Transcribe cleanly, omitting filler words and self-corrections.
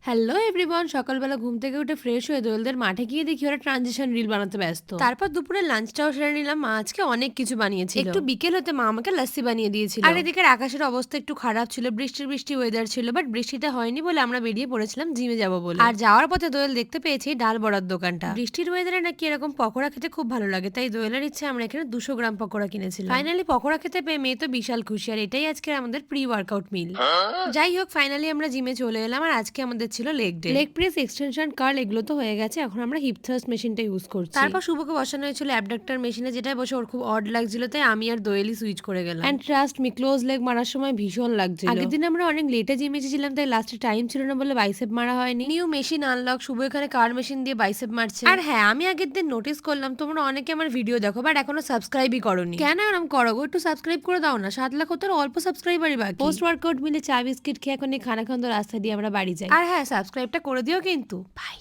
Hello everyone, সকালবেলা ঘুম থেকে উঠে ফ্রেশ হয়ে দোয়েলদের মাঠে গিয়ে দেখি ওরা ট্রানজিশন রিল বানাতে ব্যস্ত। তারপর দুপুরে লাঞ্চটাও সেরে নিলাম। মা আজকে অনেক কিছু বানিয়েছিল। একটু বিকেল হতে মা আমাকে লাস্সি বানিয়ে দিয়েছিল। আর এদিকে আকাশের অবস্থা একটু খারাপ ছিল, বৃষ্টি ওয়েদার ছিল, বাট বৃষ্টিটা হয়নি বলে আমরা বেরিয়ে পড়েছিলাম জিমে যাব বলে। আর যাওয়ার পথে দোয়েল দেখতে পেয়েছি ডাল বড়ার দোকানটা। বৃষ্টির ওয়েদারে নাকি এরকম পকোড়া খেতে খুব ভালো লাগে, তাই দোয়েলের ইচ্ছে আমরা এখানে 200 গ্রাম পকোড়া কিনেছিলাম। ফাইনালি পকোড়া খেতে পেয়ে মেয়ে তো বিশাল খুশি, আর এটাই আজকে আমাদের প্রি ওয়ার্কআউট মিল। যাই হোক, ফাইনালি আমরা জিমে চলে এলাম, আর আজকে আমাদের ছিল leg day. Leg press, extension, curl এগুলো তো হয়ে গেছে, এখন আমরা হিপ থ্রাস্ট মেশিনটা ইউজ করছি। তারপর শুভকে বসানো হয়েছিল অ্যাবডাক্টর মেশিনে, যেটায় বসে ওর খুব অড লাগছিল, তাই আমি আর দোয়েলি সুইচ করে গেলাম। And trust me, close leg মারার সময় ভীষণ লাগছিল। আগের দিন আমরা অনেক লেটে জিমে এসেছিলাম, তাই লাস্টে টাইম ছিল না বলে বাইসেপ মারা হয়নি। নিউ মেশিন আনলক, শুভ এখানে কার মেশিন দিয়ে বাইসেপ মারছে। আর হ্যাঁ, আমি আগের দিন নোটিস করলাম তোমরা অনেকে আমার ভিডিও দেখো বাট এখনো সাবস্ক্রাইবই করোনি। কেন এরকম করো গো? একটু সাবস্ক্রাইব করে দাও না, 7 লাখ হতে অল্প সাবস্ক্রাইবারই বাকি। পোস্ট ওয়ার্কআউট মিলে চা বিস্কিট খেয়ে এখন এই খানাখন্দ রাস্তা দিয়ে আমরা বাড়ি যাই। আর হ্যাঁ, সাবস্ক্রাইবটা করে দিও কিন্তু। বাই।